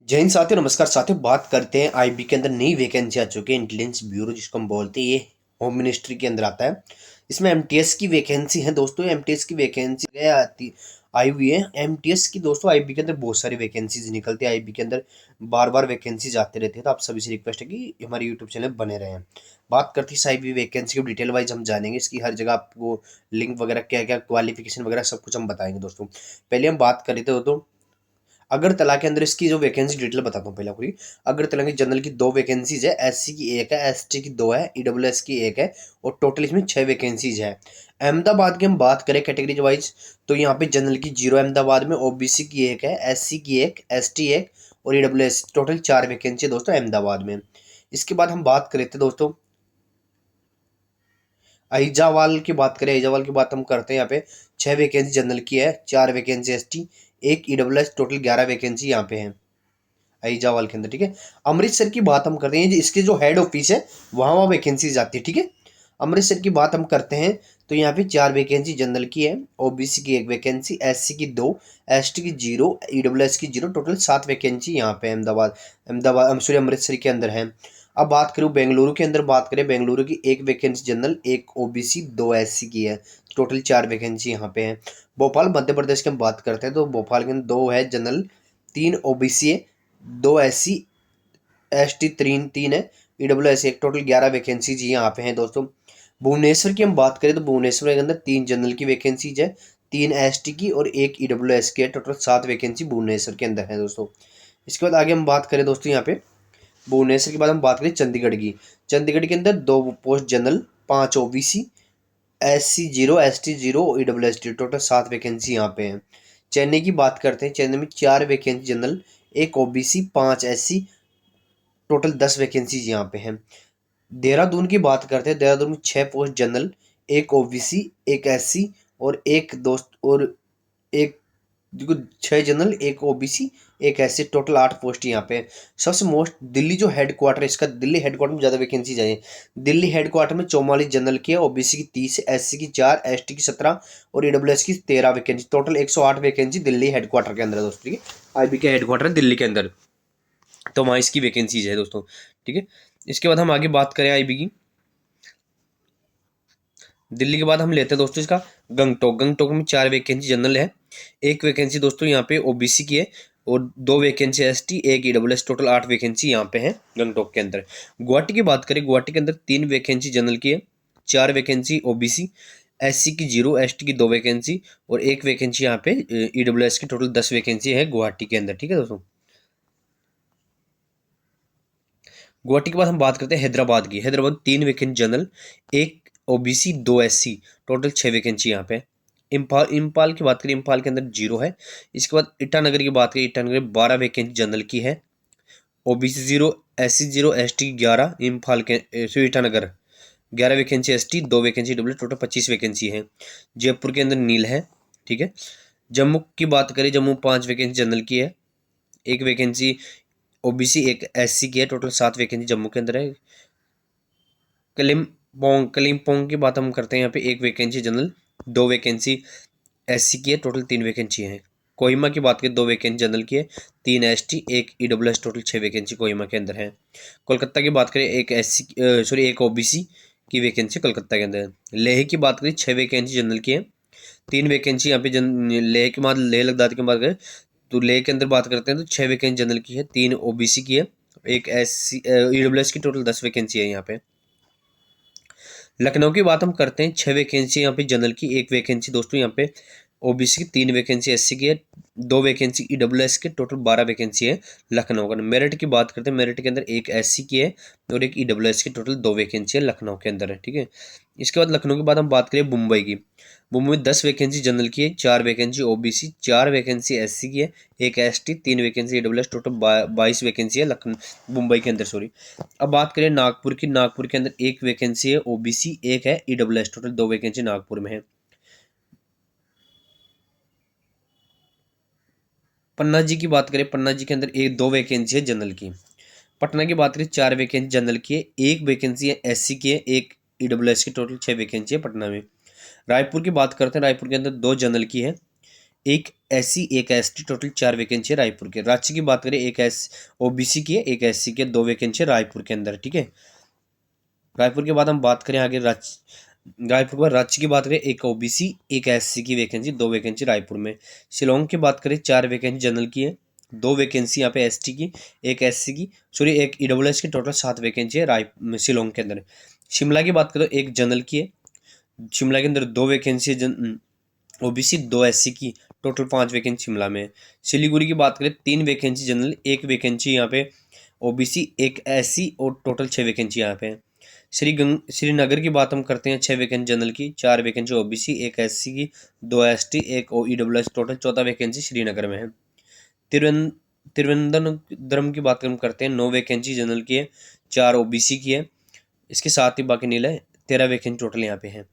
जय हिंद साथियों, नमस्कार साथियों। बात करते हैं आईबी के अंदर नई वैकेंसी आ चुकी है, इंटेलिजेंस ब्यूरो जिसको हम बोलते हैं। ये होम मिनिस्ट्री के अंदर आता है। इसमें एमटीएस की वैकेंसी है दोस्तों। एमटीएस की वैकेंसी आती आई हुई है। एमटीएस की दोस्तों आईबी के अंदर बहुत सारी वैकेंसीज निकलती है। आईबी के अंदर बार बार वैकेंसीज आते रहते हैं, तो आप सभी से रिक्वेस्ट है कि हमारे यूट्यूब चैनल बने रहें। बात करती है आईबी वैकेंसी को डिटेल वाइज हम जानेंगे। इसकी हर जगह आपको लिंक वगैरह, क्या क्या क्वालिफिकेशन वगैरह सब कुछ हम बताएंगे दोस्तों। पहले हम बात करें तो अगरतला के अंदर इसकी जो वैकेंसी डिटेल बताता हूँ पहले पूरी। अगरतला की जनरल की 2 वैकेंसीज है, एससी की 1 है, एसटी की 2 है, ईडब्ल्यूएस की 1 है, और टोटल इसमें 6 वैकेंसीज है। अहमदाबाद की हम बात करें कैटेगरी वाइज, तो यहाँ पे जनरल की 0 अहमदाबाद में, ओबीसी की 1 है, एससी की 1, एसटी 1 और ईडब्ल्यूएस, टोटल 4 वैकेंसी है दोस्तों अहमदाबाद में। इसके बाद हम बात करें थे दोस्तों अहिजावाल की बात करें। अहिजावाल की बात हम करते हैं। यहाँ पे 6 वैकेंसी जनरल की है, 4 वैकेंसी एसटी, एक ईडब्ल्यूएस, टोटल 11 वैकेंसी यहाँ पे है अहिजावाल के अंदर। ठीक है। अमृतसर की बात हम करते हैं, इसके जो हेड ऑफिस है वहाँ वहाँ वैकेंसीज आती है। ठीक है। अमृतसर की बात हम करते हैं, तो यहाँ पे 4 वैकेंसी जनरल की है, ओबीसी की 1 वैकेंसी, एससी की 2, एसटी की 0, ईडब्ल्यूएस की 0, टोटल 7 वैकेंसी यहाँ पे अहमदाबाद सॉरी अमृतसर के अंदर है। अब बात करूँ बेंगलुरु के अंदर, बात करें बेंगलुरु की 1 वैकेंसी जनरल, 1 ओबीसी, 2 एससी की है, टोटल 4 वैकेंसी यहाँ पे है। भोपाल मध्य प्रदेश की हम बात करते हैं, तो भोपाल के अंदर 2 है जनरल, 3 ओबीसी है, 2 एससी, एसटी तीन है, ईडब्ल्यूएस एक, टोटल 11 वैकेंसीज यहाँ पे हैं दोस्तों। भुवनेश्वर की हम बात करें, तो भुवनेश्वर के अंदर 3 जनरल की वैकेंसीज है, 3 एसटी की और 1 ईडब्ल्यूएस की है, टोटल 7 वैकेंसी भुवनेश्वर के अंदर है दोस्तों। इसके बाद आगे हम बात करें दोस्तों, यहाँ पे भुवनेश्वर के बाद हम बात करें चंडीगढ़ की। चंडीगढ़ के अंदर 2 post general, 5 OBC, SC 0, ST 0, EWS, total 7 vacancy यहाँ पे है। चेन्नई की बात करते हैं। चेन्नई में 4 vacancy general, 1 OBC, 5 SC, total 10 vacancies यहाँ पे हैं। देहरादून की बात करते हैं। देहरादून में 6 पोस्ट जनरल, 1 ओबीसी, 1 एससी और एक दोस्त और एक, देखो 6 general, 1 OBC, 1 SC, total 8 post यहाँ पे है। सबसे मोस्ट दिल्ली जो हेडक्वार्टर है इसका, दिल्ली हेडक्वार्टर में ज़्यादा वैकेंसी चाहिए। दिल्ली हेडक्वार्टर में 44 जनरल की है, ओबीसी की 30, एससी की 4, एसटी की 17 और ईडब्ल्यूएस की 13 vacancy, total 108 vacancy Delhi headquarter के अंदर है दोस्तों। ठीक है। आईबी के हेडक्वार्टर है दिल्ली के अंदर, तो वहाँ इसकी वैकेंसीज है दोस्तों। ठीक है। इसके बाद हम आगे बात करें आईबी की। दिल्ली के बाद हम लेते हैं दोस्तों इसका गंगटोक। गंगटोक में 4 वैकेंसी जनरल है, 1 वैकेंसी दोस्तों यहाँ पे ओबीसी की है और 2 वैकेंसी एसटी, एक ईडब्ल्यूएस, टोटल 8 वैकेंसी यहाँ पे है गंगटोक के अंदर। गुवाहाटी की बात करें, गुवाहाटी के अंदर 3 वैकेंसी जनरल की है, 4 वैकेंसी ओबीसी, एससी की 0, एसटी की 2 वैकेंसी और 1 वैकेंसी यहाँ पे ईडब्ल्यूएस की, टोटल 10 वैकेंसी है गुवाहाटी के अंदर। ठीक है दोस्तों। गुवाहाटी के बाद हम बात करते हैं हैदराबाद की। Hyderabad 3 vacancy general, 1 OBC, 2 SC, total 6 vacancy यहाँ पे। इम्फाल इम्फाल की बात करें, इम्फाल के अंदर 0 है। इसके बाद ईटानगर की बात करें, ईटानगर 12 वैकेंसी जनरल की है, ओबीसी 0, एससी 0, एसटी 11, इम्फाल के Itanagar 11 vacancy ST, 2 vacancy W, total 25 vacancy है। जयपुर के अंदर नील है। ठीक है। जम्मू की बात करें, जम्मू 5 वैकेंसी जनरल की है, 1 वैकेंसी ओबीसी, 1 एससी की है, टोटल 7 वैकेंसी जम्मू के अंदर है। कलिम्पोंग की बात हम करते हैं, यहाँ पे 1 वैकेंसी जनरल, 2 वैकेंसी एससी की है, टोटल 3 वैकेंसी है। कोहिमा की बात करें, 2 वैकेंसी जनरल की है, 3 एसटी, एक ईडब्ल्यूएस, टोटल 6 वैकेंसी कोहिमा के अंदर है। कोलकाता की बात करें, 1 एससी सॉरी 1 ओबीसी की वैकेंसी कोलकाता के अंदर है। लेह की बात करें, 6 वैकेंसी जनरल की है, 3 वैकेंसी यहाँ पे लेह के बाद लेह लद्दाख की बात करें, तो लेह के अंदर बात करते हैं तो 6 वैकेंसी जनरल की है, 3 ओबीसी की है, 1 एससी ईडब्ल्यूएस की, टोटल 10 वैकेंसी है यहाँ पे। लखनऊ की बात हम करते हैं, 6 वैकेंसी यहाँ पे जनरल की, 1 वैकेंसी दोस्तों यहाँ पे ओबीसी की, 3 वैकेंसी एससी की है, 2 वैकेंसी ईडब्ल्यूएस के, टोटल 12 वैकेंसी है लखनऊ का। मेरिट की बात करते हैं, मेरिट के अंदर 1 एससी की है और 1 ईडब्ल्यूएस की, टोटल 2 वैकेंसी है लखनऊ के अंदर है। ठीक है। इसके बाद लखनऊ के बाद हम बात करें मुंबई की। मुंबई में 10 वैकेंसी जनरल की है, 4 वैकेंसी ओबीसी, 4 वैकेंसी एससी की है, 1 ST, 3 vacancy EWS, total 22 vacancy है लखनऊ मुंबई के अंदर सॉरी। अब बात करें नागपुर की। नागपुर के अंदर 1 वैकेंसी है ओबीसी, 1 है ईडब्ल्यूएस, टोटल 2 वैकेंसी नागपुर में है। पन्ना जी की बात करें, पन्ना जी के अंदर 2 वैकेंसी है जनरल की। पटना की बात करें, 4 वैकेंसी जनरल की है, 1 वैकेंसी है एससी की है, 1 ईडब्ल्यूएस की, टोटल 6 वैकेंसी है पटना में। रायपुर की बात करते हैं, रायपुर के अंदर 2 जनरल की है, एक SC एक ST, टोटल 4 वैकेंसी है रायपुर के। राज्य की बात करें, एक OBC की है, एक SC की है, 2 वैकेंसी है रायपुर के अंदर, ठीक है। रायपुर के बाद हम बात करें आगे रायपुर पर राज्य की बात करें, एक OBC एक SC की वैकेंसी, 2 वैकेंसी रायपुर में। शिलोंग की बात करें, 4 वैकेंसी जनरल की है, 2 वैकेंसी यहाँ पे ST की, एक SC की, सॉरी एक EWS की, टोटल 7 वैकेंसी है शिलोंग के अंदर। शिमला की बात करें, एक जनरल की है, शिमला के अंदर 2 वैकेंसी है OBC, 2 SC की, टोटल 5 वैकेंसी शिमला में। सिलीगुड़ी की बात करें, 3 वैकेंसी जनरल, 1 वैकेंसी यहाँ पे OBC, एक SC, और टोटल 6 वैकेंसी यहाँ पे। श्रीनगर की बात हम करते हैं, 6 वैकेंसी जनरल की, 4 वैकेंसी OBC, एक SC की, 2 ST, एक EWS, टोटल 14 वैकेंसी श्रीनगर में है। तिरुवनंतपुरम की बात हम करते हैं, 9 वैकेंसी जनरल की है, 4 OBC की है, इसके साथ ही बाकी नीला है, 13 वैकेंसी टोटल यहाँ पे है।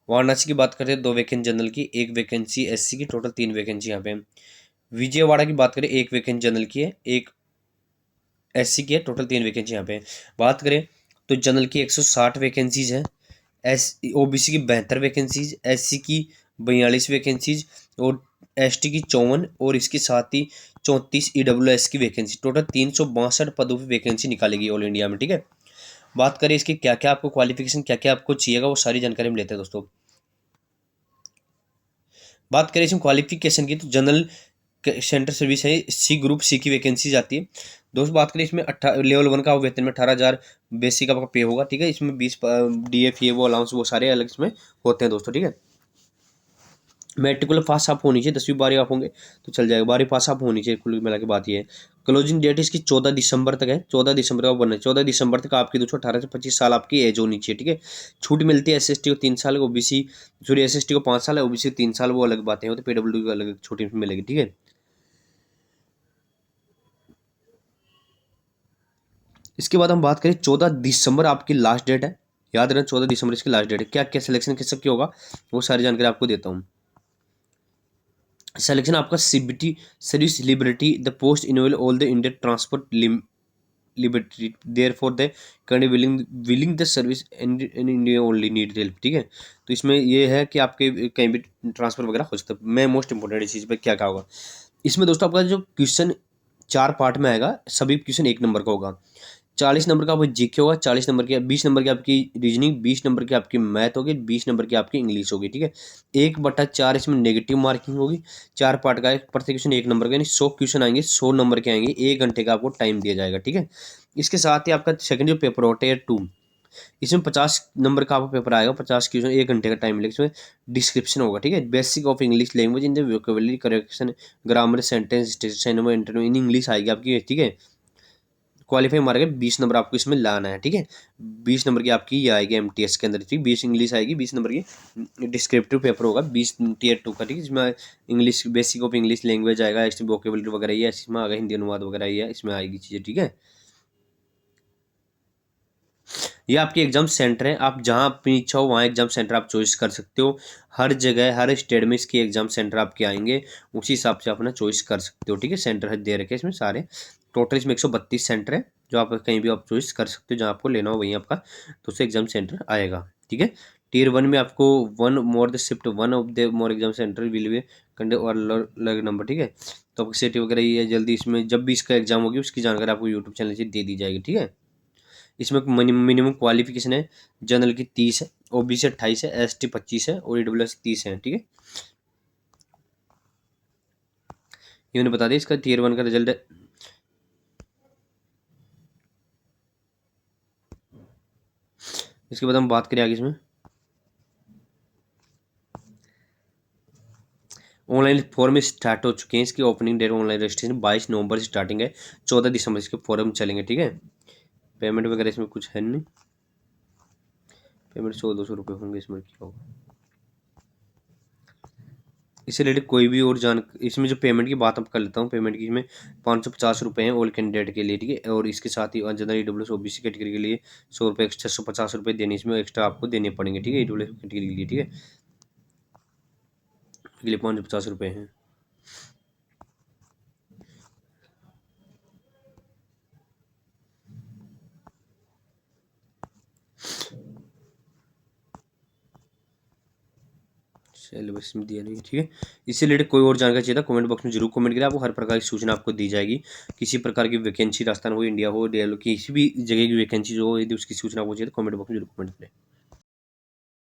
वाराणसी की बात करते हैं, 2 वैकेंसी जनरल की, 1 वैकेंसी SC की, टोटल 3 वैकेंसी यहाँ पे है। विजयवाड़ा की बात करें, 1 वैकेंसी जनरल की है, 1 SC की है, टोटल 3 वैकेंसी यहाँ पे है। बात करें तो जनरल की 160 वैकेंसीज है, OBC की 72 वैकेंसीज, SC की 42 वैकेंसीज, और ST की 54, और इसके साथ ही 34 EWS की वैकेंसी, टोटल 362 पदों पर वैकेंसी निकालेगी ऑल इंडिया में, ठीक है। बात करें इसकी क्या क्या आपको क्वालिफिकेशन क्या क्या आपको चाहिएगा, वो सारी जानकारी हम लेते हैं दोस्तों। बात करें इसमें क्वालिफिकेशन की, तो जनरल सेंटर सर्विस है, C ग्रुप C की वैकेंसी जाती है दोस्तों। बात करें इसमें लेवल 1 का वेतन में 18,000 बेसिक आपका पे होगा, ठीक है। इसमें 20 DF ये वो अलाउंस वो सारे अलग इसमें होते हैं दोस्तों, ठीक है। मेट्रिकुलर पास आप होनी चाहिए, 10वीं 12वीं आप होंगे तो चल जाएगा, 12वीं पास आप होनी चाहिए, कुल मिला के बात ये है। क्लोजिंग डेट इसकी 14 दिसंबर तक है, 14 दिसंबर का बनना है, 14 दिसंबर तक आपकी 18 से 25 साल आपकी एज होनी चाहिए, ठीक है। छूट मिलती है SST को 3 साल, OBC सॉरी SST को 5 साल है, OBC को 3 साल, वो अलग बातें होती है, PWD को अलग छूट मिलेगी, ठीक है। इसके बाद हम बात करें, 14 दिसंबर आपकी लास्ट डेट है, याद रखना 14 दिसंबर इसकी लास्ट डेट है। क्या क्या सिलेक्शन किस सबकी होगा वो सारी जानकारी आपको देता हूँ। सिलेक्शन आपका CBT service liberty, the post इनोवेल all the India transport liberty, there for the candidate willing the service in India only need help, ठीक है। तो इसमें ये है कि आपके कहीं भी ट्रांसफर वगैरह हो सकता है। मैं मोस्ट इंपॉर्टेंट इस चीज़ पर क्या क्या होगा इसमें दोस्तों, आपका जो क्वेश्चन 4 पार्ट में आएगा, सभी क्वेश्चन 1 नंबर का होगा। 40 नंबर का आपको GK होगा, 40 नंबर की 20 नंबर की आपकी रीजनिंग, 20 नंबर की आपकी मैथ होगी, 20 नंबर की आपकी इंग्लिश होगी, ठीक है। 1/4 इसमें नेगेटिव मार्किंग होगी। 4 पार्ट का प्रत्येक क्वेश्चन 1 नंबर का, यानी 100 क्वेश्चन आएंगे, 100 नंबर के आएंगे, 1 घंटे का आपको टाइम दिया जाएगा, ठीक है। इसके साथ ही आपका सेकंड जो पेपर होता है 2, इसमें 50 नंबर का आपका पेपर आएगा, 50 क्वेश्चन, 1 घंटे का टाइम मिलेगा। इसमें डिस्क्रिप्शन होगा, ठीक है। Basic of English language in the vocabulary, correction, grammar, sentence, interview in English आएगी आपकी, ठीक है। क्वालिफाई मारेगा, 20 नंबर आपको इसमें लाना है, ठीक है। 20 नंबर की आपकी ये आएगी MTS के अंदर, ठीक। 20 इंग्लिश आएगी, 20 नंबर की डिस्क्रिप्टिव पेपर होगा, 20 Tier 2 का, ठीक है। इसमें English, basic of English language आएगा, इसमें वोकेबुलरी वगैरह ये इसमें आएगा, हिंदी अनुवाद वगैरह ये इसमें आएगी चीज़ें, ठीक है। ये आपकी एग्जाम सेंटर है, आप जहाँ अपनी इच्छा हो वहाँ एग्जाम सेंटर आप चॉइस कर सकते हो। हर जगह हर स्टेट में इसके एग्जाम सेंटर आपके आएंगे, उसी हिसाब से अपना चॉइस कर सकते हो, ठीक है। सेंटर दे रखे इसमें सारे, टोटल इसमें 132 सेंटर है, जो आप कहीं भी आप चॉइस कर सकते हो, जहाँ आपको लेना हो वहीं आपका तो उससे एग्जाम सेंटर आएगा, ठीक है। Tier 1 में आपको one more the shift one of the more exam centre will be conduct और लग नंबर, ठीक है। तो आपकी सिटी वगैरह ये जल्दी, इसमें जब भी इसका एग्जाम होगी उसकी जानकारी आपको यूट्यूब चैनल से दे दी जाएगी, ठीक है। इसमें मिनिमम क्वालिफिकेशन है, जनरल की 30 है, OBC 28 है, ST 25 है, और EWS 30 है, ठीक है। ये मैंने बता दिया, इसका Tier 1 का रिजल्ट है। इसके बाद हम बात करें आगे, इसमें ऑनलाइन फॉर्म स्टार्ट हो चुके हैं, इसकी ओपनिंग डेट ऑनलाइन रजिस्ट्रेशन 22 नवंबर से स्टार्टिंग है, 14 दिसंबर इसके फॉर्म चलेंगे, ठीक है। पेमेंट वगैरह इसमें कुछ है नहीं, पेमेंट 100-200 रुपये होंगे, इसमें क्या होगा। इससे रिलेटेड कोई भी और इसमें जो पेमेंट की बात अब कर लेता हूँ, पेमेंट की इसमें 550 रुपये हैं ऑल कैंडिडेट के लिए, ठीक है। और इसके साथ ही जनरल EWS OBC कैटेगरी के लिए 100 रुपये, 650 रुपये देने इसमें एक्स्ट्रा आपको देने पड़ेंगे, ठीक है। EWS कैटेगरी के लिए, ठीक है, के लिए 550 रुपये हैं। चलो बस इसमें दिया नहीं, ठीक है। इससे रिलेटेड कोई और जानकारी चाहिए था कमेंट बॉक्स में जरूर कमेंट करें, आपको हर प्रकार की सूचना आपको दी जाएगी। किसी प्रकार की वैकेंसी राजस्थान हो, इंडिया हो, डेल किसी भी जगह की वैकेंसी जो हो, यदि उसकी सूचना आपको चाहिए तो कमेंट बॉक्स में जरूर कमेंट करें।